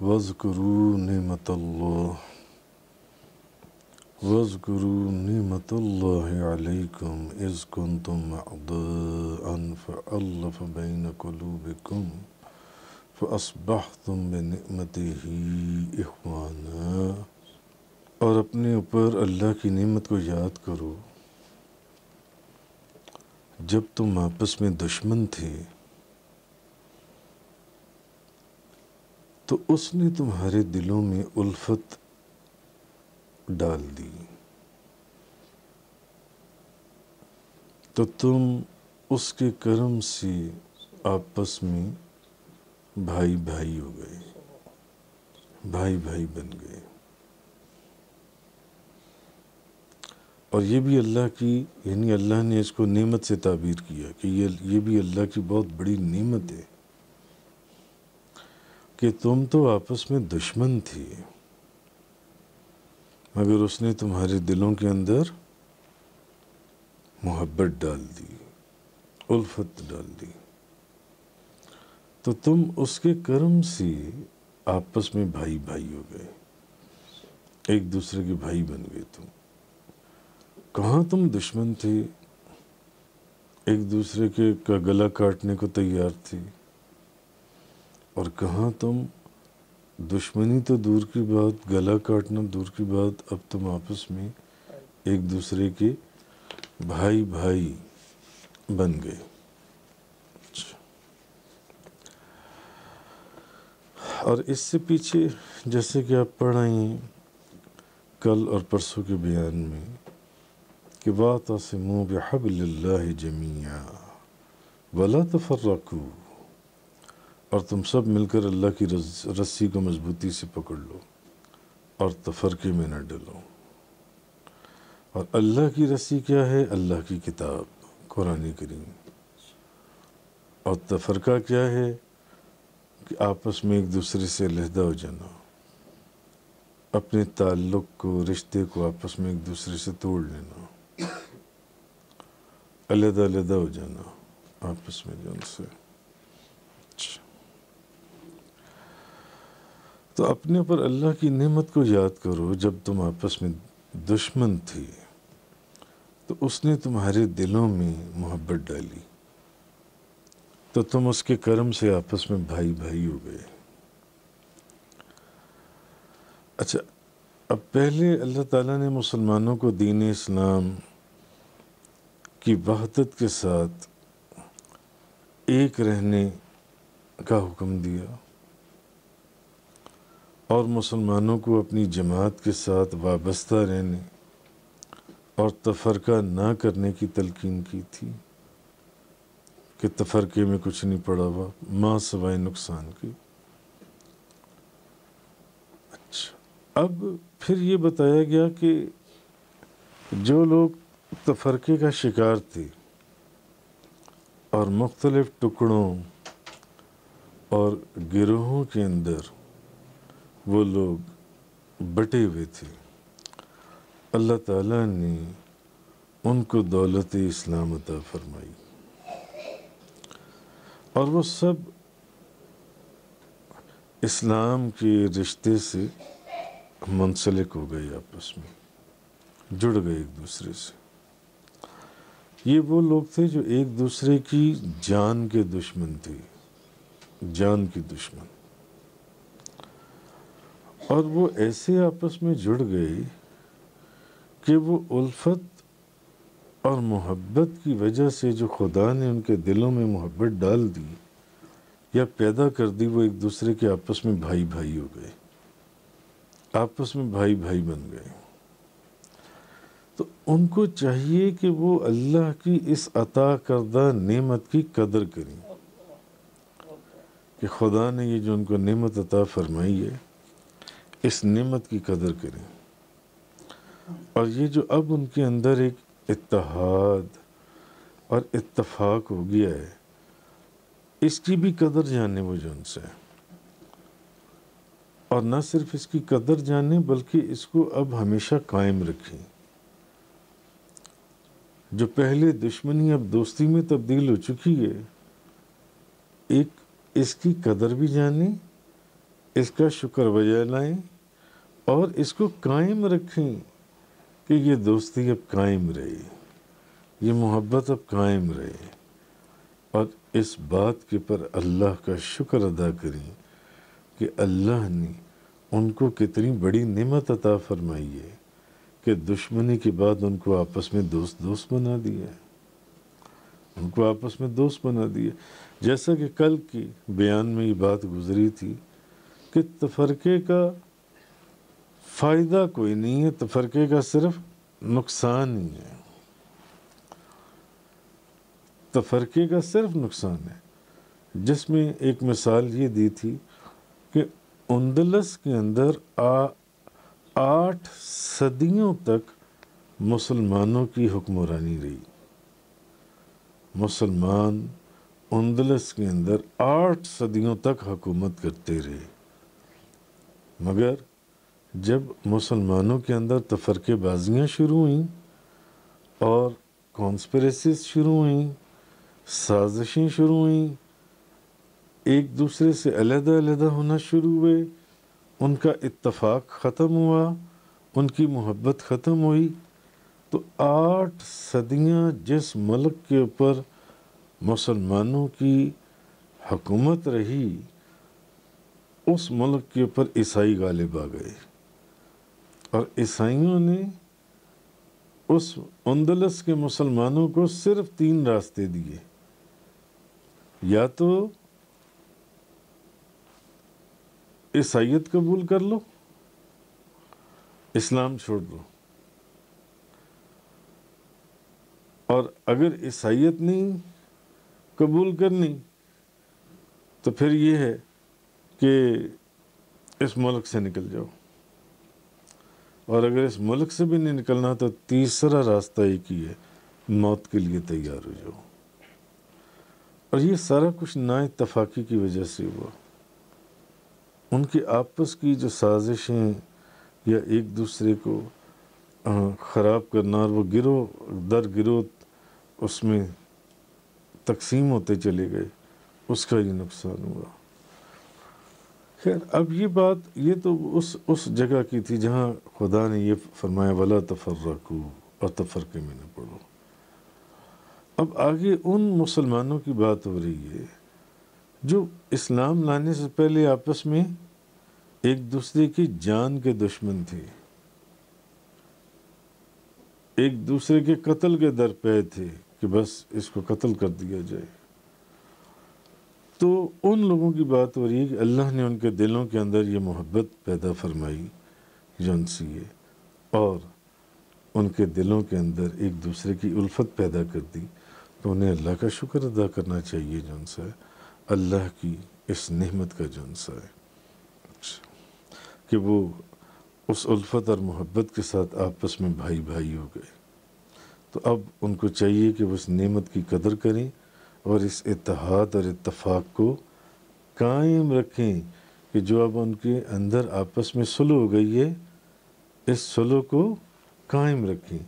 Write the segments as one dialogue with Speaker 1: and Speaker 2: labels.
Speaker 1: واذکروا نعمت اللہ علیکم اذ کنتم اعداء فألف بین قلوبکم فأصبحتم بنعمتہ اخوانا، اور اپنے اوپر اللہ کی نعمت کو یاد کرو جب تم آپس میں دشمن تھے تو اس نے تمہارے دلوں میں الفت ڈال دی، تو تم اس کے کرم سے آپس میں بھائی بھائی ہو گئے، بھائی بھائی بن گئے۔ اور یہ بھی اللہ کی، یعنی اللہ نے اس کو نعمت سے تعبیر کیا کہ یہ بھی اللہ کی بہت بڑی نعمت ہے کہ تم تو آپس میں دشمن تھے مگر اس نے تمہارے دلوں کے اندر محبت ڈال دی، الفت ڈال دی، تو تم اس کے کرم سے آپس میں بھائی بھائی ہو گئے، ایک دوسرے کے بھائی بن گئے۔ تم کہاں تم دشمن تھے، ایک دوسرے کا گلا کاٹنے کو تیار تھے، اور کہاں تم دشمنی تو دور کی بات، گلا کاٹنا دور کی بات، اب تم آپس میں ایک دوسرے کے بھائی بھائی بن گئے۔ اور اس سے پیچھے جیسے کہ آپ پڑھ رہے ہیں کل اور پرسوں کے بیان میں کہ وَاعْتَصِمُوا بِحَبْلِ اللَّهِ جَمِيعًا وَلَا تَفَرَّقُوا، اور تم سب مل کر اللہ کی رسی کو مضبوطی سے پکڑ لو اور تفرقے میں نہ ڈلو۔ اور اللہ کی رسی کیا ہے؟ اللہ کی کتاب قرآن کریم۔ اور تفرقہ کیا ہے؟ کہ آپس میں ایک دوسرے سے علیحدہ ہو جانا، اپنے تعلق کو، رشتے کو آپس میں ایک دوسرے سے توڑ لینا، علیحدہ علیحدہ ہو جانا آپس میں جو ان سے۔ تو اپنے اوپر اللہ کی نعمت کو یاد کرو جب تم آپس میں دشمن تھے تو اس نے تمہارے دلوں میں محبت ڈالی، تو تم اس کے کرم سے آپس میں بھائی بھائی ہو گئے۔ اچھا، اب پہلے اللہ تعالیٰ نے مسلمانوں کو دین اسلام کی وحدت کے ساتھ ایک رہنے کا حکم دیا، اور مسلمانوں کو اپنی جماعت کے ساتھ وابستہ رہنے اور تفرقہ نہ کرنے کی تلقین کی تھی کہ تفرقے میں کچھ نہیں پڑا ہوا ماں سوائے نقصان کے۔ اچھا، اب پھر یہ بتایا گیا کہ جو لوگ تفرقے کا شکار تھے اور مختلف ٹکڑوں اور گروہوں کے اندر وہ لوگ بٹے ہوئے تھے، اللہ تعالیٰ نے ان کو دولت اسلام عطا فرمائی، اور وہ سب اسلام کے رشتے سے منسلک ہو گئے، آپس میں جڑ گئے ایک دوسرے سے۔ یہ وہ لوگ تھے جو ایک دوسرے کی جان کے دشمن تھے، جان کی دشمن، اور وہ ایسے آپس میں جڑ گئے کہ وہ الفت اور محبت کی وجہ سے جو خدا نے ان کے دلوں میں محبت ڈال دی یا پیدا کر دی، وہ ایک دوسرے کے آپس میں بھائی بھائی ہو گئے، آپس میں بھائی بھائی بن گئے۔ تو ان کو چاہیے کہ وہ اللہ کی اس عطا کردہ نعمت کی قدر کریں، کہ خدا نے یہ جو ان کو نعمت عطا فرمائی ہے اس نعمت کی قدر کریں، اور یہ جو اب ان کے اندر ایک اتحاد اور اتفاق ہو گیا ہے اس کی بھی قدر جانیں وہ جو ان سے، اور نہ صرف اس کی قدر جانیں بلکہ اس کو اب ہمیشہ قائم رکھیں۔ جو پہلے دشمنی اب دوستی میں تبدیل ہو چکی ہے، ایک اس کی قدر بھی جانیں اس کا شکر بجا لائیں اور اس کو قائم رکھیں کہ یہ دوستی اب قائم رہے، یہ محبت اب قائم رہے، اور اس بات کے پر اللہ کا شکر ادا کریں کہ اللہ نے ان کو کتنی بڑی نعمت عطا فرمائی ہے کہ دشمنی کے بعد ان کو آپس میں دوست بنا دیا، ان کو آپس میں دوست بنا دیا۔ جیسا کہ کل کی بیان میں یہ بات گزری تھی کہ تفرقے کا فائدہ کوئی نہیں ہے، تفرقے کا صرف نقصان ہی ہے، تفرقے کا صرف نقصان ہے، جس میں ایک مثال یہ دی تھی کہ اندلس کے اندر 8 صدیوں تک مسلمانوں کی حکمرانی رہی، مسلمان اندلس کے اندر 8 صدیوں تک حکومت کرتے رہے، مگر جب مسلمانوں کے اندر تفرقے بازیاں شروع ہوئیں اور کانسپریسیز شروع ہوئیں، سازشیں شروع ہوئیں، ایک دوسرے سے علیحدہ علیحدہ ہونا شروع ہوئے، ان کا اتفاق ختم ہوا، ان کی محبت ختم ہوئی، تو 8 صدیاں جس ملک کے اوپر مسلمانوں کی حکومت رہی، اس ملک کے اوپر عیسائی غالب آ گئے، اور عیسائیوں نے اس اندلس کے مسلمانوں کو صرف 3 راستے دیے، یا تو عیسائیت قبول کر لو، اسلام چھوڑ دو، اور اگر عیسائیت نہیں قبول کرنی تو پھر یہ ہے کہ اس ملک سے نکل جاؤ، اور اگر اس ملک سے بھی نہیں نکلنا تو تیسرا راستہ ایک ہی ہے، موت کے لیے تیار ہو جاؤ۔ اور یہ سارا کچھ نا اتفاقی کی وجہ سے ہوا، ان کی آپس کی جو سازشیں یا ایک دوسرے کو خراب کرنا، اور وہ گروہ در گروہ اس میں تقسیم ہوتے چلے گئے، اس کا یہ نقصان ہوا۔ خیر، اب یہ بات یہ تو اس جگہ کی تھی جہاں خدا نے یہ فرمایا وَلَا تَفَرَّقُوا، اور تفرقے میں نہ پڑو۔ اب آگے ان مسلمانوں کی بات ہو رہی ہے جو اسلام لانے سے پہلے آپس میں ایک دوسرے کی جان کے دشمن تھے، ایک دوسرے کے قتل کے درپے تھے کہ بس اس کو قتل کر دیا جائے۔ تو ان لوگوں کی بات ہو رہی ہے کہ اللہ نے ان کے دلوں کے اندر یہ محبت پیدا فرمائی جو ان سے ہے، اور ان کے دلوں کے اندر ایک دوسرے کی الفت پیدا کر دی، تو انہیں اللہ کا شکر ادا کرنا چاہیے جو ان سے ہے، اللہ کی اس نعمت کا جو ان سے ہے کہ وہ اس الفت اور محبت کے ساتھ آپس میں بھائی بھائی ہو گئے۔ تو اب ان کو چاہیے کہ وہ اس نعمت کی قدر کریں اور اس اتحاد اور اتفاق کو قائم رکھیں کہ جو اب ان کے اندر آپس میں صلح ہو گئی ہے، اس صلح کو قائم رکھیں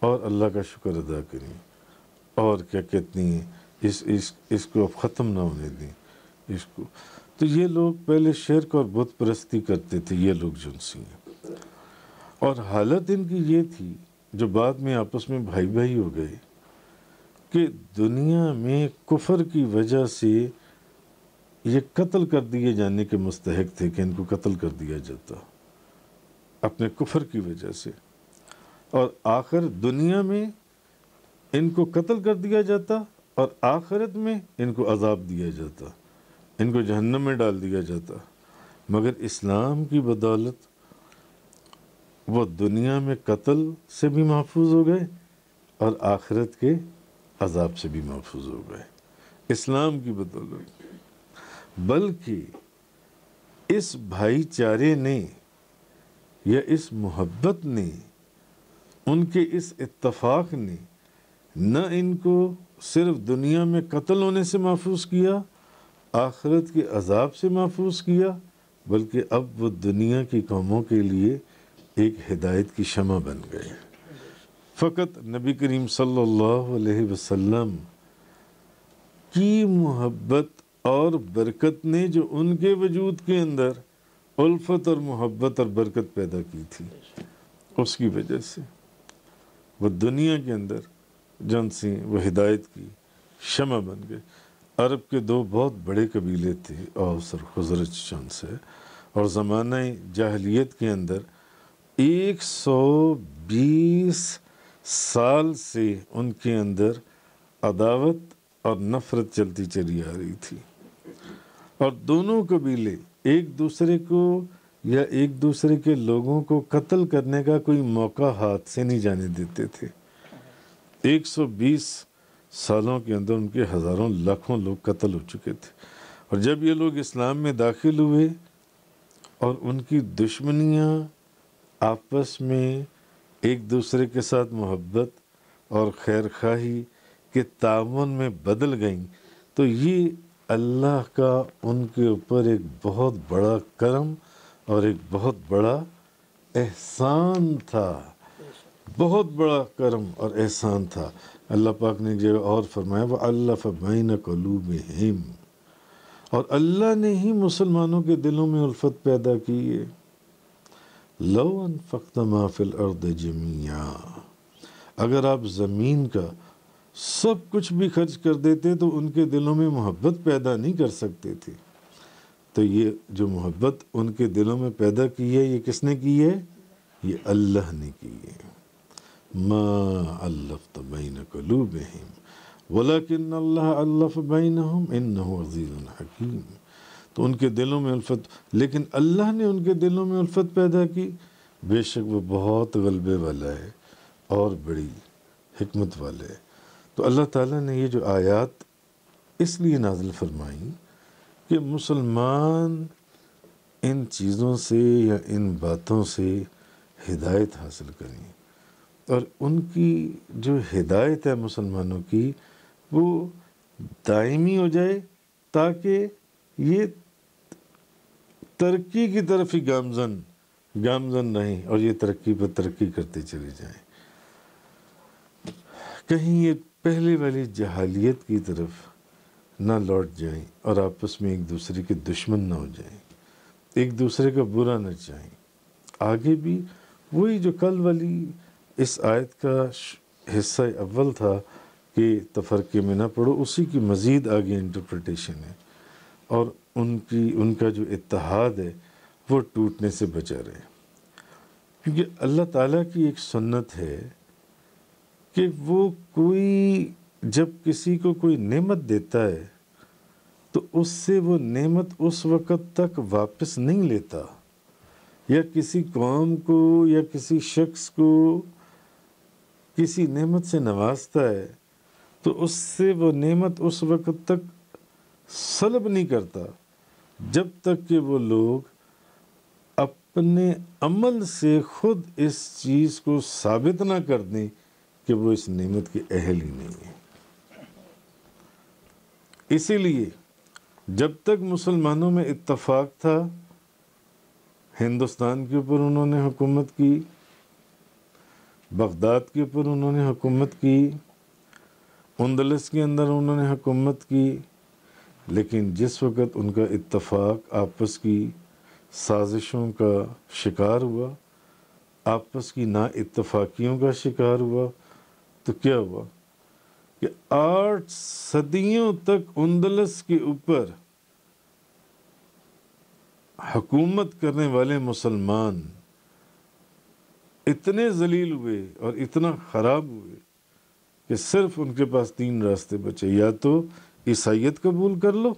Speaker 1: اور اللہ کا شکر ادا کریں، اور کیا کہتے ہیں اس کو اب ختم نہ ہونے دیں اس کو۔ تو یہ لوگ پہلے شرک اور بت پرستی کرتے تھے، یہ لوگ جنسی ہیں، اور حالت ان کی یہ تھی جو بعد میں آپس میں بھائی بھائی ہو گئے کہ دنیا میں کفر کی وجہ سے یہ قتل کر دیے جانے کے مستحق تھے کہ ان کو قتل کر دیا جاتا اپنے کفر کی وجہ سے، اور آخر دنیا میں ان کو قتل کر دیا جاتا اور آخرت میں ان کو عذاب دیا جاتا، ان کو جہنم میں ڈال دیا جاتا۔ مگر اسلام کی بدولت وہ دنیا میں قتل سے بھی محفوظ ہو گئے اور آخرت کے عذاب سے بھی محفوظ ہو گئے، اسلام کی بدولت۔ بلکہ اس بھائی چارے نے یا اس محبت نے، ان کے اس اتفاق نے نہ ان کو صرف دنیا میں قتل ہونے سے محفوظ کیا، آخرت کے عذاب سے محفوظ کیا، بلکہ اب وہ دنیا کی قوموں کے لیے ایک ہدایت کی شمع بن گئے۔ فقط نبی کریم صلی اللہ علیہ وسلم کی محبت اور برکت نے جو ان کے وجود کے اندر الفت اور محبت اور برکت پیدا کی تھی، اس کی وجہ سے وہ دنیا کے اندر جن سے وہ ہدایت کی شمع بن گئے۔ عرب کے دو بہت بڑے قبیلے تھے، اوس اور خزرج جن سے، اور زمانہ جاہلیت کے اندر 120 سال سے ان کے اندر عداوت اور نفرت چلتی چلی آ رہی تھی، اور دونوں قبیلے ایک دوسرے کو یا ایک دوسرے کے لوگوں کو قتل کرنے کا کوئی موقع ہاتھ سے نہیں جانے دیتے تھے۔ 120 سالوں کے اندر ان کے ہزاروں لاکھوں لوگ قتل ہو چکے تھے، اور جب یہ لوگ اسلام میں داخل ہوئے اور ان کی دشمنیاں آپس میں ایک دوسرے کے ساتھ محبت اور خیر خواہی کے تعاون میں بدل گئیں، تو یہ اللہ کا ان کے اوپر ایک بہت بڑا کرم اور ایک بہت بڑا احسان تھا، بہت بڑا کرم اور احسان تھا۔ اللہ پاک نے ایک جگہ اور فرمایا وَأَلَّفَ بَيْنَ قُلُوبِهِمْ، اور اللہ نے ہی مسلمانوں کے دلوں میں الفت پیدا کی ہے۔ لَوْ أَنفَقْتَ مَا فِي الْأَرْضِ جَمِيعًا، اگر آپ زمین کا سب کچھ بھی خرچ کر دیتے تو ان کے دلوں میں محبت پیدا نہیں کر سکتے تھے۔ تو یہ جو محبت ان کے دلوں میں پیدا کی ہے، یہ کس نے کی ہے؟ یہ اللہ نے کی ہے۔ ما الفت بین قلوبہم ولکن اللہ الف بینہم انہ عزیز حکیم، تو ان کے دلوں میں الفت، لیکن اللہ نے ان کے دلوں میں الفت پیدا کی، بے شک وہ بہت غلبے والا ہے اور بڑی حکمت والا ہے۔ تو اللہ تعالیٰ نے یہ جو آیات اس لیے نازل فرمائیں کہ مسلمان ان چیزوں سے یا ان باتوں سے ہدایت حاصل کریں، اور ان کی جو ہدایت ہے مسلمانوں کی وہ دائمی ہو جائے، تاکہ یہ ترقی کی طرف ہی گامزن رہیں اور یہ ترقی پر ترقی کرتے چلے جائیں، کہیں یہ پہلے والی جہالیت کی طرف نہ لوٹ جائیں اور آپس میں ایک دوسرے کے دشمن نہ ہو جائیں، ایک دوسرے کا برا نہ چاہیں۔ آگے بھی وہی جو کل والی اس آیت کا حصہ اول تھا کہ تفرقے میں نہ پڑو، اسی کی مزید آگے انٹرپریٹیشن ہے، اور ان کا جو اتحاد ہے وہ ٹوٹنے سے بچا رہے، کیونکہ اللہ تعالیٰ کی ایک سنت ہے کہ وہ کوئی جب کسی کو کوئی نعمت دیتا ہے تو اس سے وہ نعمت اس وقت تک واپس نہیں لیتا، یا کسی قوم کو یا کسی شخص کو کسی نعمت سے نوازتا ہے تو اس سے وہ نعمت اس وقت تک سلب نہیں کرتا جب تک کہ وہ لوگ اپنے عمل سے خود اس چیز کو ثابت نہ کر دیں کہ وہ اس نعمت کے اہل ہی نہیں ہیں۔ اسی لیے جب تک مسلمانوں میں اتفاق تھا، ہندوستان کے اوپر انہوں نے حکومت کی، بغداد کے اوپر انہوں نے حکومت کی، اندلس کے اندر انہوں نے حکومت کی، لیکن جس وقت ان کا اتفاق آپس کی سازشوں کا شکار ہوا، آپس کی نا اتفاقیوں کا شکار ہوا، تو کیا ہوا کہ 8 صدیوں تک اندلس کے اوپر حکومت کرنے والے مسلمان اتنے ذلیل ہوئے اور اتنا خراب ہوئے کہ صرف ان کے پاس 3 راستے بچے، یا تو عیسائیت قبول کر لو،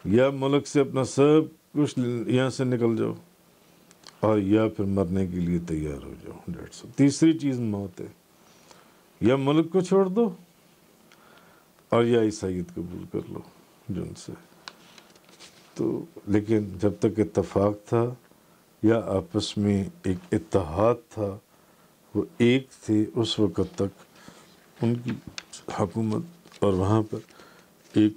Speaker 1: یا ملک سے اپنا سب کچھ یہاں سے نکل جاؤ، اور یا پھر مرنے کے لیے تیار ہو جاؤ۔ تیسری چیز موت ہے، یا ملک کو چھوڑ دو اور یا عیسائیت قبول کر لو جن سے۔ تو لیکن جب تک اتفاق تھا یا آپس میں ایک اتحاد تھا، وہ ایک تھے، اس وقت تک ان کی حکومت اور وہاں پر ایک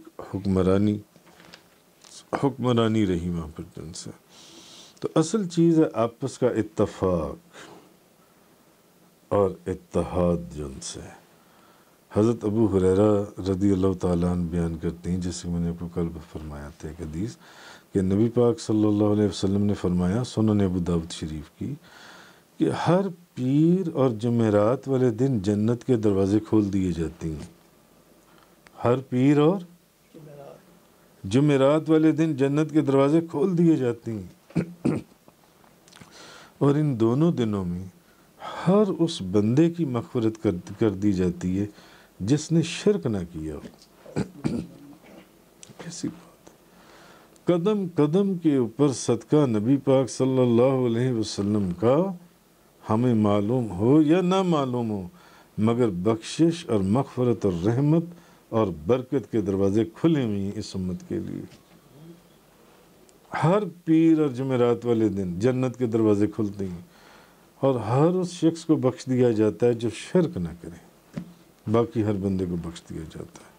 Speaker 1: حکمرانی رہی وہاں پر جن سے۔ تو اصل چیز ہے آپس کا اتفاق اور اتحاد جن سے۔ حضرت ابو ہریرہ رضی اللہ تعالیٰ عنہ بیان کرتے ہیں، جیسے میں نے آپ کو کل فرمایا تھا ایک حدیث، کہ نبی پاک صلی اللہ علیہ وسلم نے فرمایا، سنن ابو داؤد شریف کی، کہ ہر پیر اور جمعرات والے دن جنت کے دروازے کھول دیے جاتے ہیں۔ ہر پیر اور جمعرات والے دن جنت کے دروازے کھول دیے جاتے ہیں، اور ان دونوں دنوں میں ہر اس بندے کی مغفرت کر دی جاتی ہے جس نے شرک نہ کیا ہو۔ کیسی بات ہے! قدم قدم کے اوپر صدقہ نبی پاک صلی اللہ علیہ وسلم کا ہمیں معلوم ہو یا نہ معلوم ہو، مگر بخشش اور مغفرت اور رحمت اور برکت کے دروازے کھلے ہوئے ہیں اس امت کے لیے۔ ہر پیر اور جمعرات والے دن جنت کے دروازے کھلتے ہیں، اور ہر اس شخص کو بخش دیا جاتا ہے جو شرک نہ کرے، باقی ہر بندے کو بخش دیا جاتا ہے۔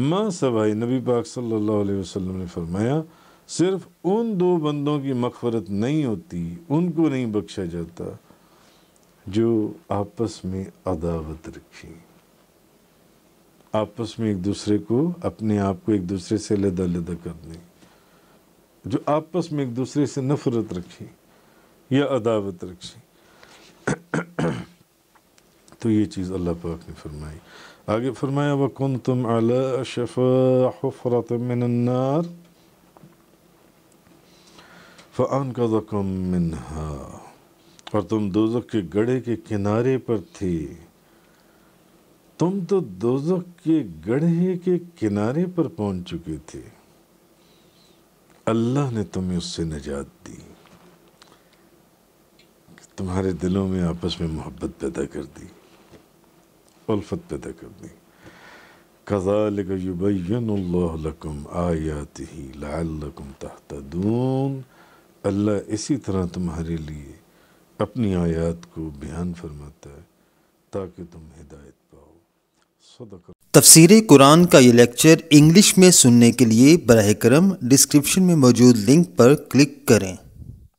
Speaker 1: ماں سوائے نبی پاک صلی اللہ علیہ وسلم نے فرمایا، صرف ان دو بندوں کی مغفرت نہیں ہوتی، ان کو نہیں بخشا جاتا جو آپس میں عداوت رکھیں، آپس میں ایک دوسرے کو، اپنے آپ کو ایک دوسرے سے علیحدہ علیحدہ کر دیں، جو آپس میں ایک دوسرے سے نفرت رکھیں یا عداوت رکھیں۔ تو یہ چیز اللہ پاک نے فرمائی۔ آگے فرمایا، وَكُنْتُمْ عَلَىٰ شَفَا حُفْرَةٍ مِّنَ النَّارِ فَأَنْقَذَكُم مِّنْهَا، اور تم دوزخ کے گڑھے کے کنارے پر تھے، تم تو دوزخ کے گڑھے کے کنارے پر پہنچ چکے تھے، اللہ نے تمہیں اس سے نجات دی، تمہارے دلوں میں آپس میں محبت پیدا کر دی، الفت پیدا کر دی۔ كَذَلِكَ يُبَيِّنُ اللَّهُ لَكُمْ آيَاتِهِ لَعَلَّكُمْ تَهْتَدُونَ، اللہ اسی طرح تمہارے لیے اپنی آیات کو بیان فرماتا ہے تاکہ تم ہدایت پاؤ۔ صدق۔
Speaker 2: تفسیر قرآن کا یہ لیکچر انگلش میں سننے کے لیے براہ کرم ڈسکرپشن میں موجود لنک پر کلک کریں۔